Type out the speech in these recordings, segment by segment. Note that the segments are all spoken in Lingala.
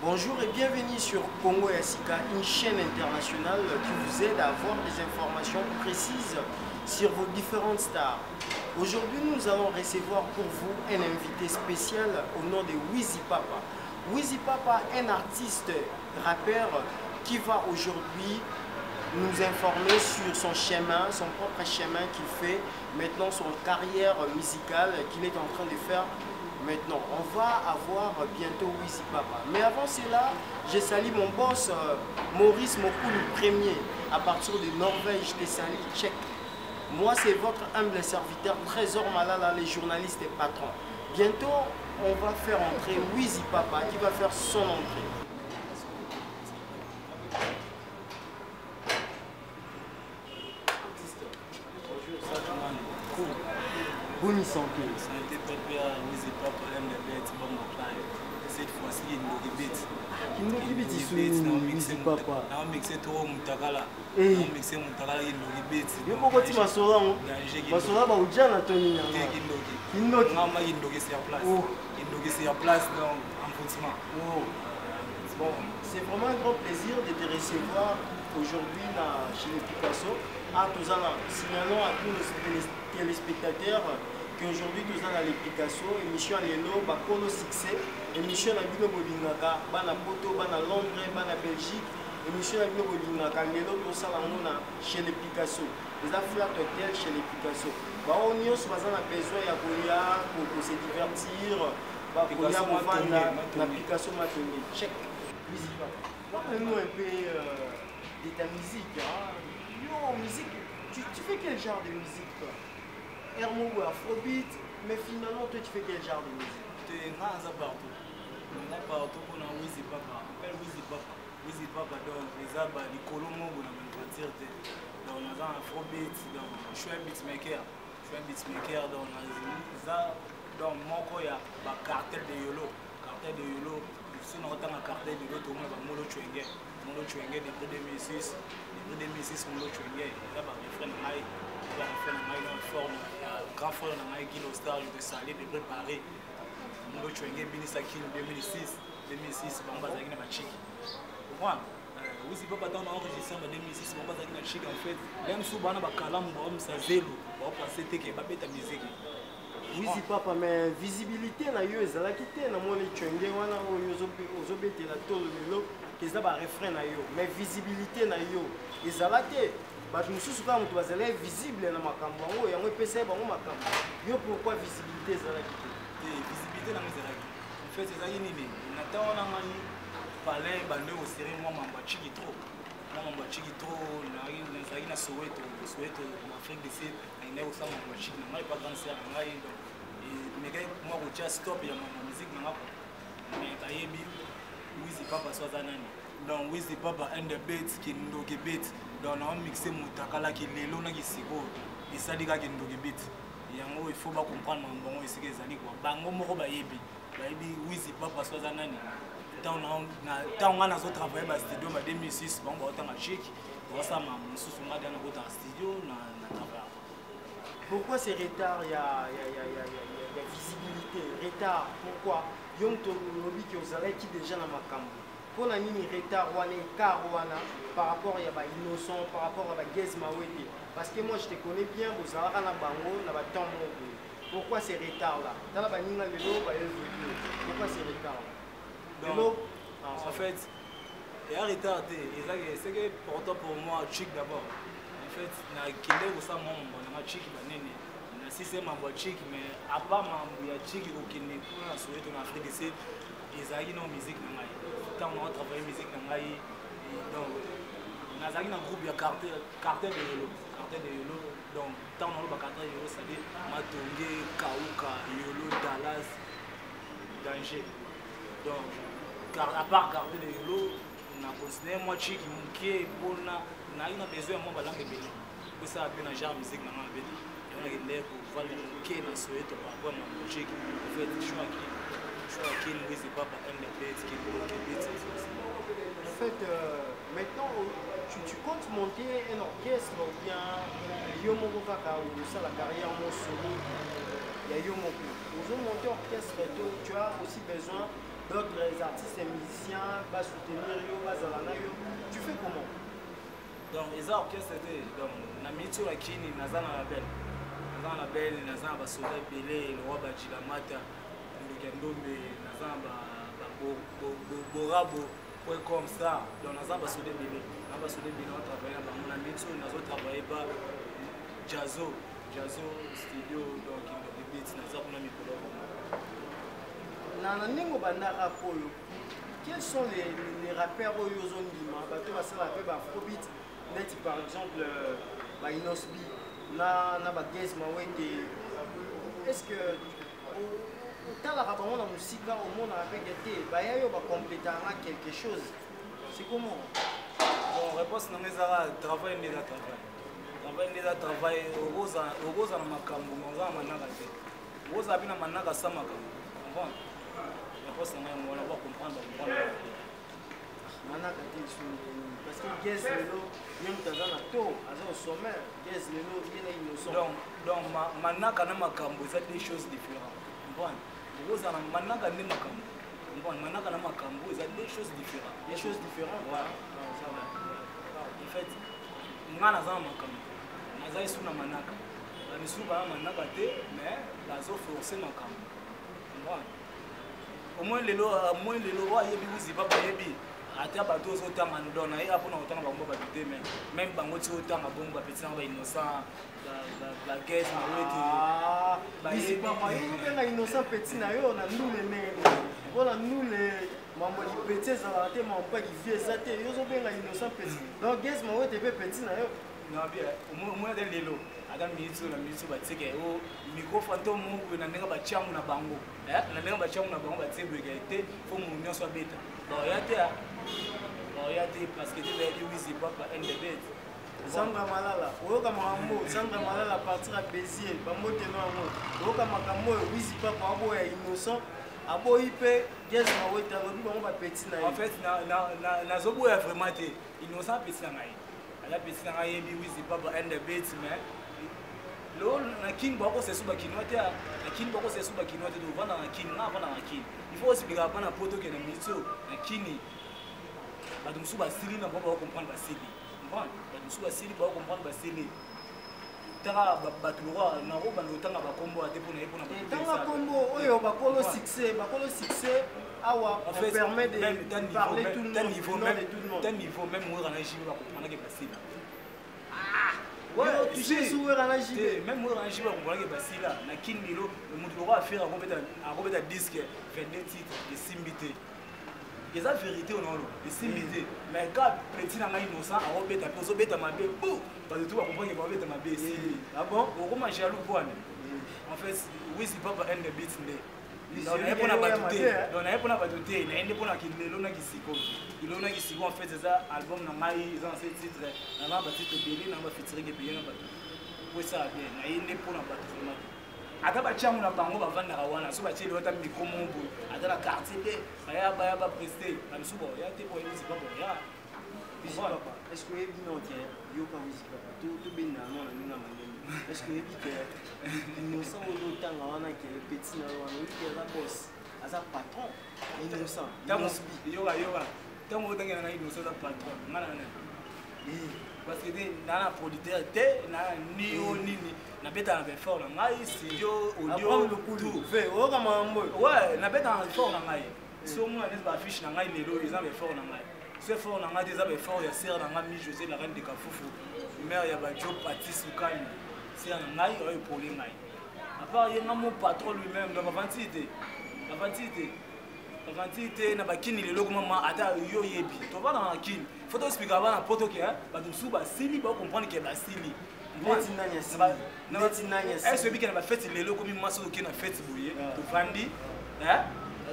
Bonjour et bienvenue sur Congo Yassika, une chaîne internationale qui vous aide à avoir des informations précises sur vos différentes stars. Aujourd'hui, nous allons recevoir pour vous un invité spécial au nom de Wizi Papa. Wizi Papa, un artiste rappeur qui va aujourd'hui nous informer sur son chemin, son propre chemin qu'il fait maintenant, son carrière musicale qu'il est en train de faire. Maintenant, on va avoir bientôt Wizi Papa. Mais avant cela, je salue mon boss Maurice Mokoulou Premier à partir de Norvège, Thessalie, Tchèque. Moi, c'est votre humble serviteur Trésor Malala, les journalistes et patrons. Bientôt, on va faire entrer Wizi Papa qui va faire son entrée. Bonne santé. Santé, papa, Wizi Papa, MDB, bon plan. Cette fois-ci, il nous répète. Il nous répète ici, Wizi Papa. On mixe trop Moutakala. On mixe Moutakala, il nous répète. Il faut que tu m'as sauvé. Masola ba ujana Tony. Il nous sur place. Il nous sur place dans l'enfoncement. Bon, c'est vraiment un grand plaisir de te recevoir aujourd'hui chez les Picasso. Signalons à tous les téléspectateurs qu'aujourd'hui nous avons les Picasso, émission à l'élo, Bakolo succès, émission à Bino Bolingaka, Bana Poto, Bana Londres, Bana Belgique, émission à Bino Bolingaka, l'élo pour ça chez les Picasso. Les affaires hôtel chez les Picasso. On y a besoin pour se divertir, pour vendre la Picasso Matoni. Check. Parle-nous un peu de ta musique. Musique, tu fais quel genre de musique toi? Hermo ou Afrobeat, mais finalement toi tu fais quel genre de musique? Tu es partout. On a partout pour Wizi Papa. Appelle Wizi Papa. Wizi Papa donc les abats, les colomos, on a même partir de dans un Afrobeat, je suis un beatmaker. Je suis un beatmaker dans mon coin, il y a cartel de Yolo. Cartel de Yolo, si on entend un cartel de Yolo, tout le monde va Molo Chwenge. Molo Chwenge depuis 2006. Depuis 2006, Molo Chwenge. Il y a des frères dans la forme. Il y a un grand frère dans la Guino Star, je te salue, de préparer. Molo Chwenge, Binisaki en 2006. 2006, Bamba Zagina Bachiki. Pourquoi? Wizi Papa dans l'enregistrement en 2006, Bamba Zagina Bachiki en fait. Même si on a un calam, on a zélo. On va passer que pas ta musique. Wizi Papa, mais visibilité na yo ezala kité na moni Chwenge wana oyo ozobetela tolo lelo eza ba refrain na yo, mais visibilité na yo ezala te. Bato mususu kama mutu bazala visible na makambo yango yango epesa bango makambo. Yo pourquoi visibilité ezala kité? Visibilité na ezala kité. En fait ezali nini? Nataona ngani palais bande au série moi mamba chiki trop. Moi mamba chiki trop nazali na Soweto en Afrique du Sud. Il y a aussi un machine, il n'y a pas de cancer, il y a moi je stop ya musique mais kayebi Wizi Papa swazanani donc Wizi Papa and the beats qui ndoki beat donc on mixer Moutakala qui lelo na kisiko isalika ki ndoki beat yango il faut pas comprendre mbongo isike ezali kwa bango moko bayebi Wizi Papa swazanani tant on a zo travailler ba studio ba 2006 bango otanga chic ça m'a mususu ngada na bota studio na travail. Pourquoi c'est retard? Il y a visibilité. Retard, pourquoi? Yom to lobby qui aux arrêts qui déjà dans ma cambo. Pour la mini retard, ou un écart par rapport à ba innocent, par rapport à ba Gez Mawete. Parce que moi je te connais bien, vous avez un bango, na ba temps. Pourquoi c'est retard là? Dans la baninga lelo, ba pourquoi c'est retard là? En fait, il y a retard. C'est que pourtant pour moi, chic d'abord. En fait, na kile usa mambo na chiki banene na sisi mambo chiki mais aba mambo ya chiki kokine kuna Soweto na Afrique du Sud ezali na musique na ngai tant on travaille musique na ngai donc nazali na groupe ya cartel de Yolo donc tant on ba cartel de Yolo ça dit Matonge Kauka Yolo Dallas Danger donc à part cartel de Yolo na considère moi chiki mukie bona na ina besoin mo balangue beli ko sa pe na genre musique na ngabeli on a gende ko vale ke na Soweto par rapport à mon chiki en fait je suis qui Wizi Papa aime les bêtes qui en fait maintenant tu comptes monter un orchestre ou bien yo moko kaka ou ça la carrière mon solo il y a yo moko vous monter orchestre tu as aussi besoin d'autres artistes et musiciens, va soutenir yo, va zalana yo. Tu fais comment? Donc, les orchestres, donc, la mitzvah la kini, nazana la belle. Nazana la belle, nazana ba soda belé, le roi Bajilamata, le Kendombe, nazana ba borabo, point comme ça. Donc, nazana ba soda belé. Nazana ba soda belé, on travaille là-bas. La mitzvah, nazana travaille pas Jazzo studio, donc, les beats, nazana pour la micro. Na ningo bandara poyo. Quels sont les rappeurs au Yozongima? Bato va se rappeler Afrobeat. Net par exemple Inosbi, na Gez Mawete. Est-ce que dans la rapport la musique au monde avec été, yo va compléter quelque chose? C'est comment? Bon, réponse na mezara travail n'est pas travail. Travail n'est pas travail. Ogoza na makambo, ogoza na manaka te. Ogoza bina manaka sa makambo. Comprendre? Réponse na moi on va comprendre. Manaka te parce que Gez lelo même tazana to aza au sommet Gez lelo il est innocent. Donc manaka na makambo c'est des choses différentes. Comprendre? Ogoza na manaka ni makambo. Comprendre? Manaka na makambo c'est des choses différentes. Des choses différentes. Voilà. Ça va. En fait, ngana za makambo. Naza isu na manaka. Na misu ba manaka te mais bazo forcer makambo. Comprendre? Au moins lelo wa yebi uzi papa yebi. Ata bato zo tanga ndona ye apona otanga bango ba bité mais même bango ti otanga bongo ba petit ba innocent la Gez Mawete ba yi papa yo benga innocent petit na yo na ndule ne bona ndule mambo di petit za la te mambo ki vie ça te yo zo benga innocent petit donc Gez Mawete pe petit na yo na bien au moins de lelo ada mitsu na mitsu ba tseke o microphone to mu na ndenge ba changu na bango na ndenge ba changu na bango ba tsebe égalité faut mu nyonso beta bon ya te parce que tu veux dire oui c'est pas un début. Sandra Malala, oyoka makambo, Sandra Malala partir à Béziers, bamote no amo. Oyoka makambo oui c'est pas abo ya innocent. Abo ipe Gez Mawete alobi bango ba petit na. En fait na zobo ya vraiment te innocent petit na ngai. Ala petit na ngai bi oui c'est pas un début mais lo na king bako se suba kinote na king bako se suba kinote do vana na king na vana na king. Il faut aussi biga bana poto ke na mitso na kini. Badumsu basili na baba comprendre basili. Comprendre? Badumsu basili ba comprendre basili. Tara batulwa na ro bando tanga ba kombo ate pona epona ba. Tanga kombo oyo bakolo succès awa permet de parler tout le monde. D'un niveau même moi na jibe ba comprendre ke basili. Ouais, tu sais où est la jibe. Même moi na jibe ba comprendre ke basili na kindilo le mutu ro affaire a robeta disque 22 titres de Simbité. Il y a la vérité au nom de Simbité. Mais quand petit n'a pas innocent, à robeta puis on beta ma bé, bouh, parce que tout va comprendre qu'il va beta ma bé. Ah bon? Au comment jaloux quoi? En fait, oui c'est pas un des beats né. On a pas na douter. On a pas na douter. Il y a pas qu'il le lona qui siko. Il lona qui siko en fait c'est ça album na mai dans ces titres. Na ba titre belé na ba featuring ke bien na ba. Oui ça bien. Na il pas na ba vraiment. Ata ba changu na bango ba vanda wana so ba cheli wata micro mombo ata la quartier te ba prester na msubo ya te po yezi papa ya papa est-ce que yebi non ke yo pa musique papa tout bien na non na ninga mangeni est-ce que yebi ke innocent o tanga wana ke petit na wana ke la boss asa patron innocent yoga tango tanga na innocent da patron ngana na parce que na producteur te na ni o nini na beta na fort na ngai studio audio tout fait oka mambo ouais na beta na fort na ngai so moi les affiche na ngai lelo ils ont fort na ngai c'est fort na ngai des fort ya sœur na ngai mi José la reine de Kafufu mère ya ba Job Patrice Ukani c'est na ngai oyo pour les ngai à part il y a mon patron lui-même dans la ventité na bakini lelo kuma ata yo yebi to va na kini faut to expliquer avant na poto ke ba dum ba sili ba comprendre que ba sili est-ce que na ba fête lelo comme maso ke na fête boye to vandi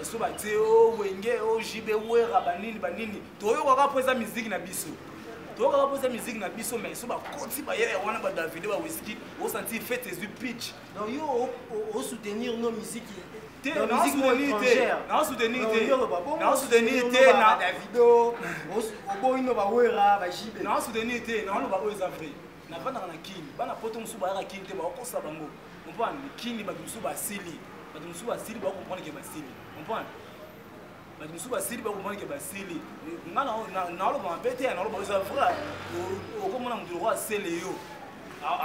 so ba te o wenge o jibe wera banini to yo ka poza musique na biso mais so ba koti ba yere wana ba David ba whisky o senti fête du pitch donc yo o soutenir nos musiques na Davido oboino ba wera ba jibe na soutenir te na lo ba oyo zafri na vanda na kini bana poto musu ba kini te ba kosa bango comprendre kini ba musu ba sili ba comprendre que ba sili comprendre bato mosusu basili bakomonike basili nga naoloba mabe te naoloba oza vrai okomona moto loko asele yo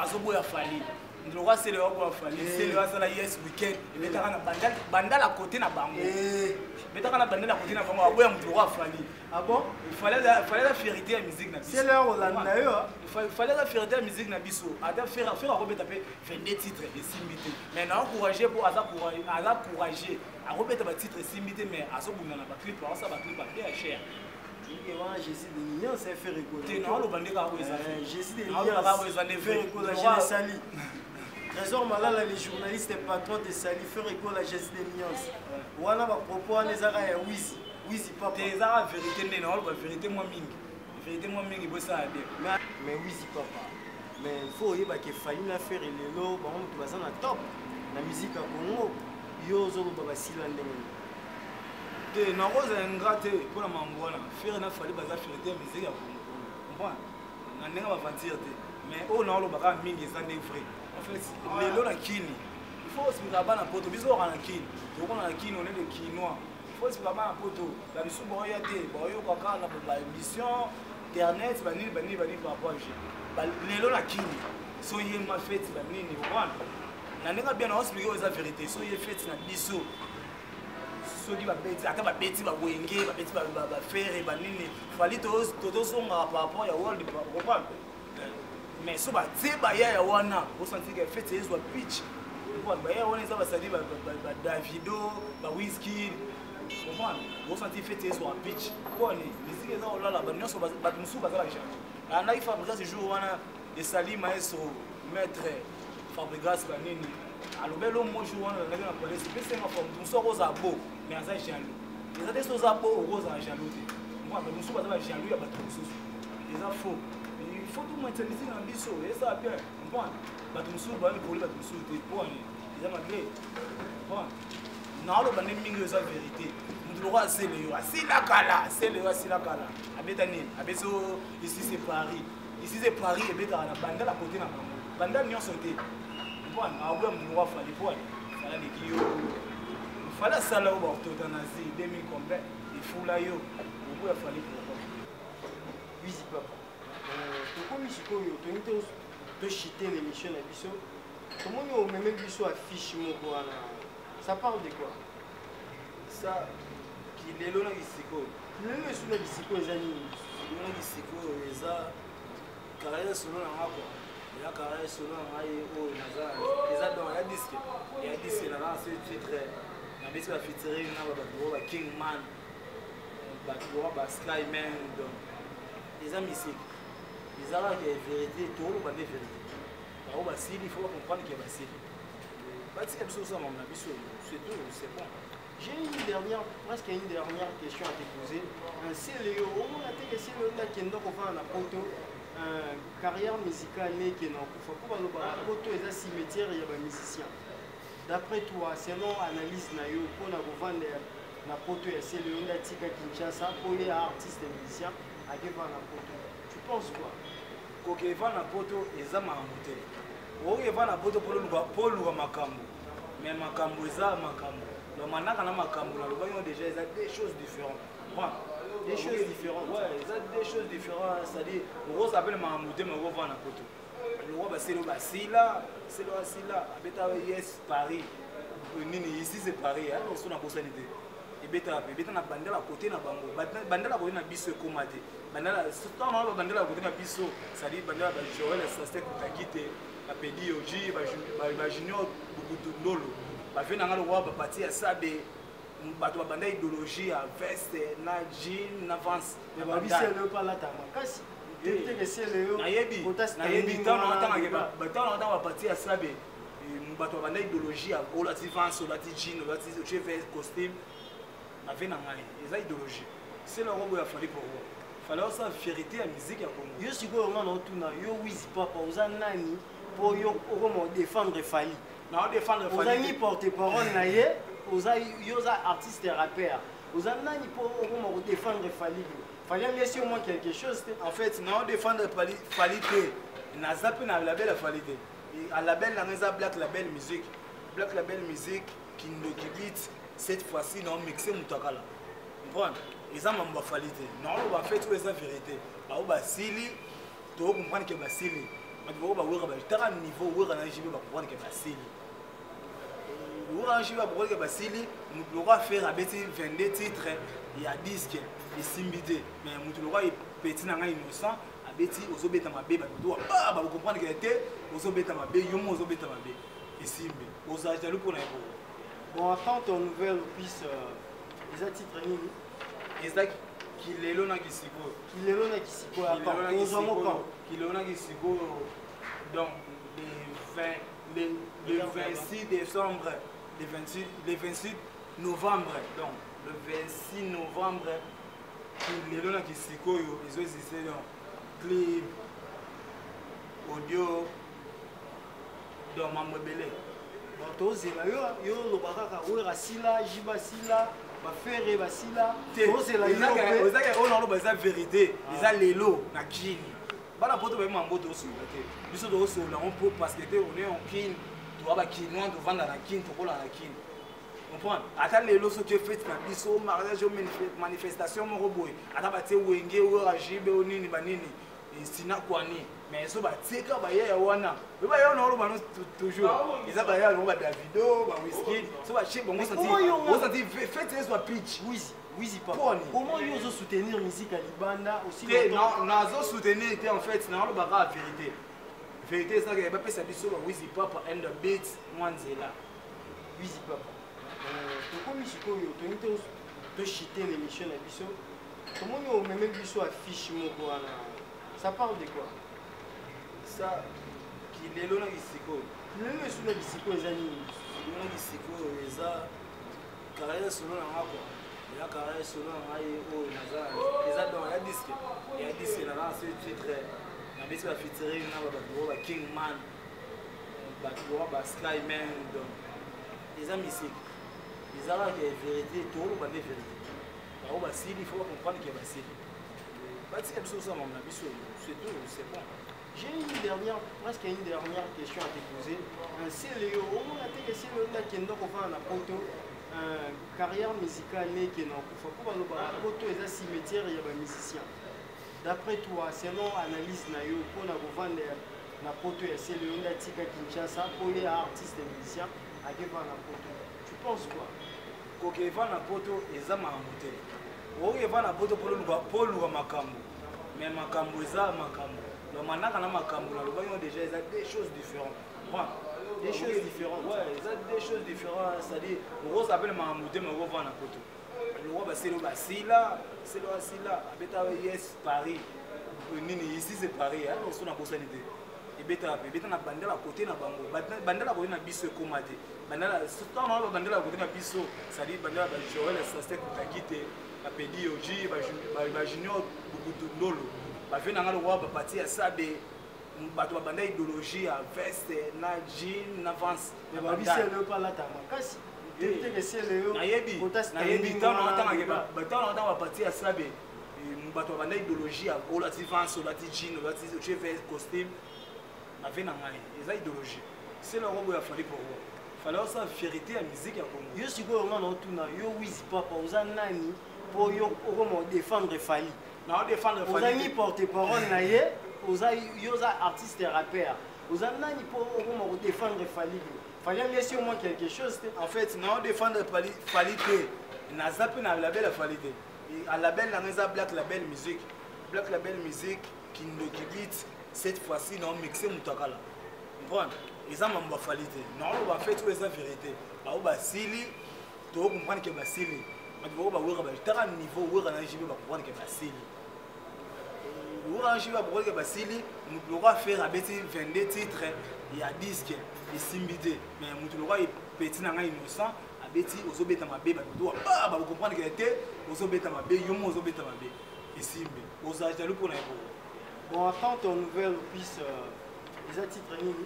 azoboya fali moto loko asele yo akoboya fali sele yo asala yes weekend ebetaka na bandala kote na bango betaka na bandala kote na bango aboya moto loko afali abo fallait la fierté ya musique na biso c'est leur olanda yo fallait la fierté ya musique na biso ata faire akobeta pe 22 titres esimbi te mais na encourager po aza courager akobeta ba titres esimbi te mais azobunda na ba clip aosa ba clip bien cher Jésus de Nignan, c'est fait récolter. Non, le bandé a Jésus de Nignan, c'est fait récolter. J'ai sali. Trésor Malala, les journalistes et patrons de Sali, fait récolter la Jésus de Nignan. On a propos à les arrêts, oui, papa. Des arrêts, vérité, non, la vérité, moi, ming. Vérité, moi, ming, il ça bien. Mais oui, papa. Mais il faut qu'il faille faire les lots, par exemple, tu vas en top. La musique à Congo, yo, zo, baba, silandeng. Na rose ingrate pour la mambona faire na fali baza fierté musique ya Congo comprendre na nenga ba mentir te mais on na lo baka mingi ça n'est vrai en fait les lo na kini il faut se mettre na poto biso na kini donc on na kini on est des kinois il faut se mettre na poto la biso bo ya te bo yo kaka na ba émission internet ba ni par rapport à les lo na kini so yé ma fête ba nini comprendre na nenga bien na expliquer la vérité so yé fête na biso soki babeti ata babeti bawenge babeti bafere banini fali tozonga par rapport ya world comprendre mais so batie baya ya wana osantika fete ezwa pitch comprendre baya wana eza basali badavido bawiski comprendre osanti fete ezwa pitch pone miziki eza olala banyonso bato mosusu bazala change andaki fabrigas jour wana esali maestro maître fabrigas banini alobelo mojo wana ndenge na polisi pesenga forme mosusu akoza bo mais aza jaloux eza te so oza bo okozala jaloux te moi bato mosusu bazala jaloux ya bato mosusu eza faux il faut tout maintenir na biso ezala bien comprendre bato mosusu baepoli bato mosusu te pone eza mabe pone naoloba nde mingi eza vérité moto loko asele yo asila kala abeta nini abeti ici c'est Paris ebetaka na bandala kote na bango bandala nyonso te comprendre aoboya moto loko afali pone fala leki yo fala sala o baorthothanasie 2000 combien efula yo oboya fali pourquoi oui papa tokomi sikoyo tolingi toshite l'émission na biso tomoni omeme biso affiche moko wana ça parle de quoi ça kilelo na bisikoyo lelo esu na bisikoyo eza nini lelo na bisikoyo eza carrière solo na nga quoi eza carrière solo na ngai oyo naza eza donc ya diske na na ce titre na bisi ba featuring na ba bato ba King Man bato ba Skyman donc eza musique eza la vérité to ba de vérité ba ba sili il faut comprendre que ba sili batika biso ça na biso c'est tout c'est bon. J'ai presque une dernière question à te poser. C'est le on a été c'est le là qui est donc on a poto carrière musicale qui est non faut pas le poto est un cimetière il y a des musiciens. D'après toi, selon analyse na yo pour na vendre na poto ya c'est le onda tika Kinshasa pour les artistes et musiciens à Keva na poto. Tu penses quoi? Ko Keva na poto eza makambo. O Keva na poto pour le makambo. Mais makambo eza makambo. Donc maintenant quand on a makambo na loba yo déjà eza des choses différentes. Bon, des choses différentes. Ouais, eza des choses différentes, c'est-à-dire on s'appelle makambo te mais on va na poto. Le roi c'est le basila, c'est le basila. Beta yes Paris. Nini ici c'est Paris, hein, on a bossé l'idée. Et beta na bandela côté na bango. Bandela côté na biso komate. Bandela surtout na bandela côté na biso, c'est-à-dire bandela ba Joël ça c'est pour quitter la pedi oji ba junior beaucoup ndolo. Ba vena ngalo roi ba parti à ça de bato ba banda idéologie à veste na jean na avance. Mais ba biso le pas là ta makasi. nayebi ntango baparti ya sabe bato babanda idéologie olati vance olati jean olati cheve costume ave na ngai eza idéologie sela yango boyo afali pourquoi fale osa fierté ya musique ya Congo yo sikoyo nga naotuna yo wizi papa oza nani mpo yo okoma odefendre fali oza ni porte parole na ye yo oza artiste rappeur oza nani mpo okoma kodefendre fali fallait me laisser au moins quelque chose. En fait, non défendre qualité. Na zappé na label à qualité. À label na neza Black Label musique qui nous beat cette fois-ci non mixé mutakala. comprendre eza mambo bafali te normalement bafeti oyo eza vérité bao basili tocomprendre ke basili bato bako bawera bataka niveau wera na jibe bacomprendre ke basili wera na jibe bacomprendre ke basili motu loko affaire abeti 22 titres ya diske esimbi te mais motu loko epeti na ngai innocent abeti ozobeta mabe bato bacomprendre ke te ozobeta mabe yo mo ozobeta mabe esimbi ozala jaloux mpona eko. Bon, attends ton nouvelle puisse les titres nini eza kilelo na kisiko kilelo na kisiko attends ozamo quand kilelo na kisiko donc le 26 décembre le 28 novembre donc le 26 novembre kilelo na kisiko yo ezozise donc clip audio donc mambo ebele tozela yo loba kaka oyo asila jiba asila bafere basila tozela ozaka oyo naloba eza vérité eza lelo na kini bana poto bayema mboto osola te biso tokosola ngo mpo parce que te on est en kini toa bakinois tovanda na kini tokola na kini comprendre ata lelo soki efete na biso mariage o manifestation moko boye ata batie wenge oyo ajibe o nini banini sina kwani mais so batika bayaya wana bayaya na oloba no toujours eza bayaya no ba Davido ba Wizkid so ba chip bongo senti fête eso pitch wizi papa comment yo zo soutenir musique à Libanda aussi non nazo soutenir te en fait na oloba ka vérité ça que ba pesa biso ba wizi papa and the beat mwanzela wizi papa tokomi sikoyo tonite to chiter l'émission na biso comment yo même biso affiche moko wana. Ça parle de quoi? Ça, kilelo na kisiko. Kilelo esu na kisiko eza nini? Kilelo na kisiko eza carrière solo na ngako. Ya carrière solo na ngai o naza. Eza donc ya disque na ce titre. Na bisi ba featuring na ba ba King Man. Ba ba Skyman donc. Eza musique. Eza la vérité, tout le monde est vérité. Ba ba sili, il faut comprendre que ba sili. C'est tout, c'est bon. J'ai presque une dernière question à te poser. C'est Léo, on a dit que c'est le qui est dans poto carrière musicale qui est dans le poto et cimetière il y a des musiciens. D'après toi, selon analyse nayo pour la vendre na poto et c'est le tika Kinshasa pour les artistes et musiciens à vendre na poto. Tu penses quoi? Quand ils vendent na poto, ils ont monté. Oyo evana poto poluka makambo mais makambo eza makambo lomanaka na makambo na lobango déjà eza des choses différentes des choses différentes ouais eza des choses différentes c'est-à-dire oko s'appelle makambo te mais oko vana poto loko baselo basila selo basila abeta yes Paris nini ici c'est Paris hein so na bosani te ebeta na bandela côté na bango bandela côté na biso ekoma te bandela surtout na bandela côté na biso c'est-à-dire bandela ba Joël Sastek Takite apedi oji ba junior bukutu ndolo ba vena ngalo wa ba parti ya sabe bato babanda idéologie ya veste na jean na vance na ba biselo pa la tama kasi te que c'est le nayebi tano tanga ke ba tano tanga ba parti ya sabe bato babanda idéologie ya olati vance olati jean olati cheveux costume na vena ngai eza idéologie c'est le robo ya fali pour moi fallait ça vérité à musique ya Congo yo siko nga na tuna yo wizi papa uza nani pour yo comment défendre Fali na défendre Fali uza ni porte-parole na ye uza yo za artiste rappeur uza nani pour comment défendre Fali Fali a laissé au moins quelque chose en fait na défendre Fali que na zappe na label Fali te à label na ngeza Black Label Music qui beat cette fois-ci na mixer mutakala comprendre eza mambo Fali te non ba fait tout eza vérité ba basili to comprendre que basili bato bako bawera bataka niveau wera na jibe bacomprendre ke basili wera na jibe bacomprendre ke basili motu loko affaire abeti 22 titres ya diske esimbi te mais motu loko epeti na ngai innocent abeti ozobeta mabe bato bacomprendre ke te ozobeta mabe yo mo ozobeta mabe esimbi ozala jaloux mpona eko. Bon, attends ton nouvelle puisse les titres nini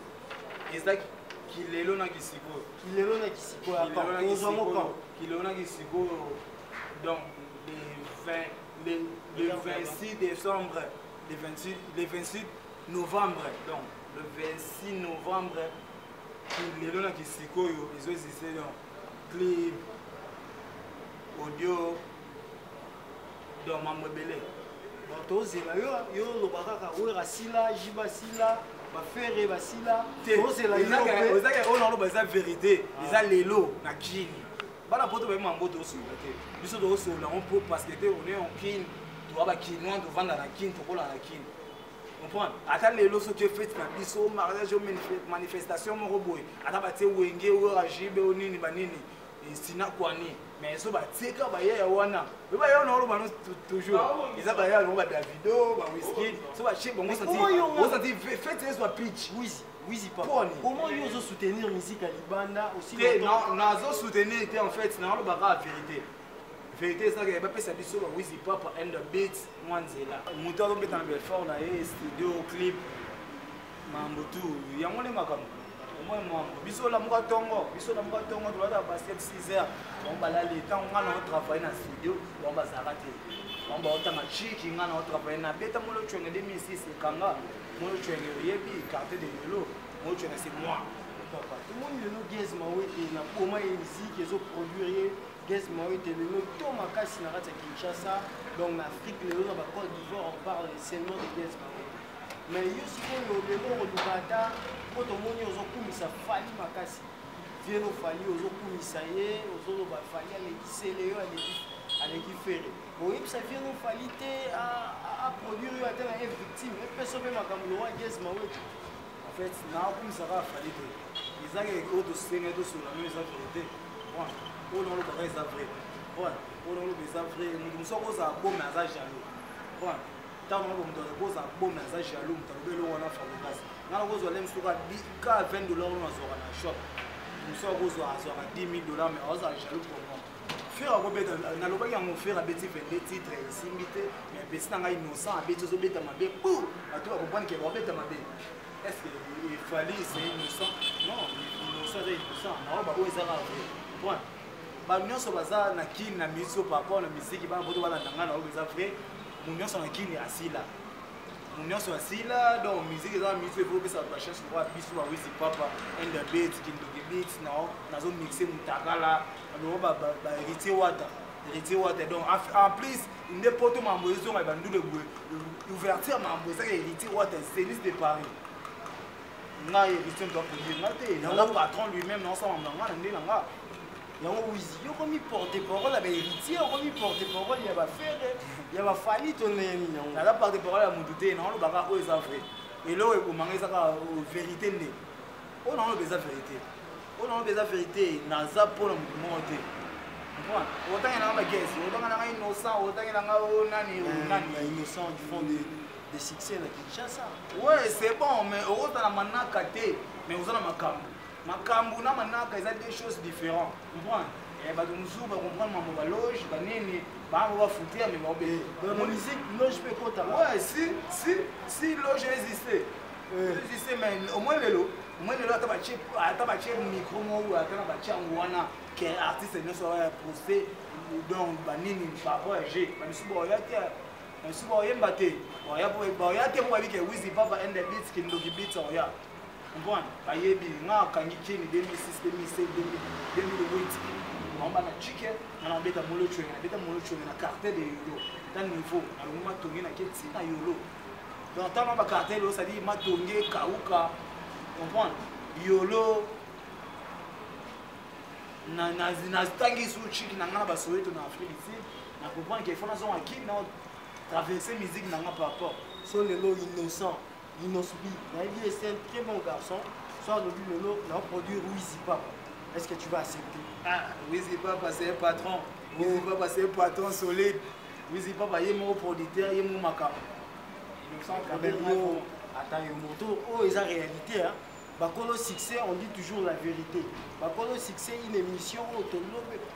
eza kilelo na kisiko kilelo na kisiko attends ozamo quand kilelo na kisiko donc le 26 décembre le 28 novembre donc le 26 novembre kilelo na kisiko yo ezozise donc clip audio donc mambo ebele bon tozela yo loba kaka oyo basila ji basila bafere basila tozela ozaki oyo naloba eza vérité eza lelo na kini bana poto bayema mambo tosola te biso tokosola yango mpo parce que te one en kini toa bakinois tovanda na kini tokola na kini comprendre ata lelo soki efete na biso mariage o manifestation moko boye ata batie wenge oyo ajibe o nini banini sina kwani mais so batika bayaya wana oyo bayaya na oloba no toujours eza bayaya no badavido bawiski so bachie bango osenti fete ezwa pitch wizi papa comment yo ozosoutenir musique ya libanda aussi nazosoutenir te en fait na olobaka vérité vérité ezaka bapesa biso bawizi papa and the beat mwa nzela moto azobeta na belfort na ye studio clip mambo tu yango nde makambo omoi mambo biso lamuka ntongo tolata basket 6 heures bango balali ntango nga na otravaille na studio bango bazalaka te bango baotanga chiki nga na otravaille na beta molo cwenge 2006 ekanga molo cwenge oyebi carte de yelo molo cwenge c'est moi papa tomoni lelo Gez Mawete na koma ye musique ezoproduire ye Gez Mawete lelo to makasi na kati ya Kinshasa donc na Afrique lelo na Côte d'Ivoire on parle seulement de Gez Mawete mais yo sikoyo lelo oluka ata po tomoni ozokumisa Fally makasi vie no Fally ozokumisa ye ozoloba Fally alekisele yo aleki fere boyebisa vie no Fally te aproduire yo ata na ye victime epeso mpe makambo lowa Gez Mawete en fait nakumisaka Fally te ezaki oyo tosenge tosola no eza vérité oyo nolobaka eza vrai oyo noloba eza vrai moto mosu akozala bome aza jaloux ntango noloba moto akozala bome aza jaloux moto alobi eloko wana fabrikasi nga nakozwa le mosuka ka $20 oyo nazwaka na shop mosu akozwa azwaka $10,000 mais azala jaloux pour moi fere akobeta nalobaki yango fere abeti 22 titre esimbi te mais besi na ngai innocent abeti ozobeta mabe bu bato bakomprendre ke babeta mabe est-ce que Fally c'est innocent non innocent eza innocent naoba oyo ezaka vrai point bantu nyonso baza na kini na miso par rapport na misiki bana poto balanda nga na oyo eza vrai mundu nyonso na kini asila mundu nyonso asila donc musique eza na miso efo opesa bato bachance lokwa biso bawizi papa and the beat kindoki beat nazomixe mutakala loko baheritier wata donc en plus nde poto mambo ezonga bandule boye ouverture mambo ezaka héritier wata service de Paris nga héritier mto aproduire nga te nanga patron lui-même naosama nga na nde na nga yango wizi yo komi porte parole ya bahéritier okomi porte parole ya bafere ya bafali toneni yango naza porte parole ya motu te naolobaka oyo eza vrai eloko ekomanga ezaka vérité nde oyo naoloba eza vérité oyo naoloba eza vérité naza mpona motu moko te otange nanga bagesi otange nanga innocent otange nanga nani innocent du fond de succès na Kinshasa ouais c'est bon mais ozala manaka te mais oza na makambo na manaka eza deux choses différentes comprendre bato mosusu bacomprendre mambo baloge banini bango bafutir mais bamusique loge mpe kota ouais si loge existe mais au moins lelo ata batie micro moko ata na batie yango wana ke artiste nyonso aya procès donc banini par rapport ya g bamisusu baoya te bamisusu baoyemba te baoya te mpo babi ke wizi papa and the beats kindoki beats oya comprendre bayebi nga akangi kini 2006 2007 2008 naomba na chike nga naobeta molo chwenge na cartel de yolo ta niveau nalongi matonge na keti na yolo donc ntango bacartel oyo sadi matonge kauka comprendre yolo natangi su chiki na nga na basoweto na Afrique du Sud na comprendre ke ifo nazonga kini na traverser musique na nga par rapport so lelo innocent Inosbi, c'est un très bon garçon. Soit le lelo, on a produit Wizi Papa. Est-ce que tu vas accepter? Ah, Wizi Papa c'est un patron. Wizi Papa c'est un patron solide. Wizi Papa il est mon producteur, il est mon macabre. Attends, il y a moto. Oh, c'est la réalité. Bakolo succès, on dit toujours la vérité. Bakolo succès, une émission où tu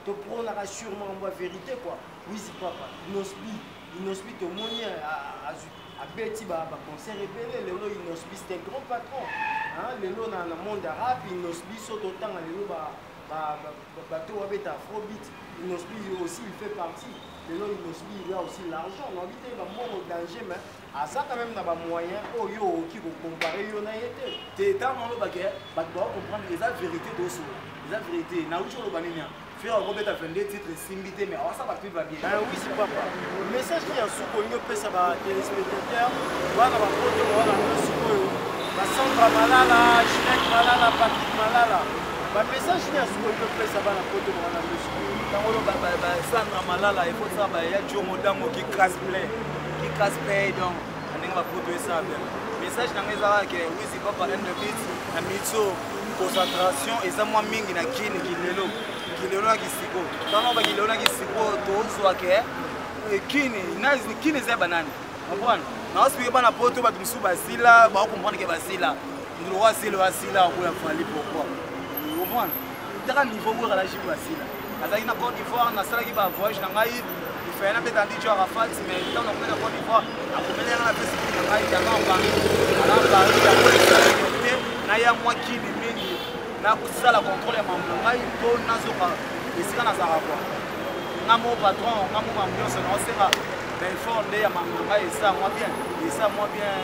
prends sûrement la vérité quoi. Wizi Papa, Inosbi, tu moni à Betty concert rebelle lelo Inosbi c'est un grand patron lelo na monde arabe Inosbi saute autant lelo bateau avec afrobeat Inosbi aussi il fait partie lelo Inosbi il a aussi l'argent on dit va mort au danger mais à ça quand même na ba moyen oyo qui ko comparer yo na yete te tant on lo ba ke ba comprendre les vérités d'oso les vérités na ucho lo banenia Faire un groupe de titres simbité, mais ça va plus va bien. Oui, c'est papa. Le message qui est sous Congo, ça va téléspectateurs. Voilà, ma photo, voilà, ma Sandra Malala, Chirek Malala, Patrick Malala. Le message qui est sous Congo, ça va la photo, voilà, Sandra Malala, il faut ça, il y a Joe Modango qui cosplay. Qui cosplay, donc, on va produire ça. Le message dans les arts, oui, c'est pas par un de bits, un mitso, concentration, et ça, moi, mingi na kini, qui est là. Kilona kisiko tano ba kilona kisiko to swake kini za banani mapwana na usipike bana poto batu msuba sila ba comprendre que basila ndro wasila ko ya fali pourquoi mapwana taka niveau ko la jibu basila azaki na Côte d'Ivoire na sala ki ba voyage na ngai il fait na peut-être DJ Arafat mais tant na Côte d'Ivoire a commener na Facebook na ngai ya na ya moi kini mingi na kusala contrôle ya mambo ngai to nazoka esika na zara kwa ngamo patron ngamo ambiance na oseka mais fort nde ya mambo ngai ça moi bien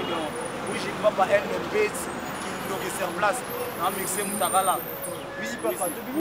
donc oui j'ai papa un bête qui nous sur place na mixer mutakala oui papa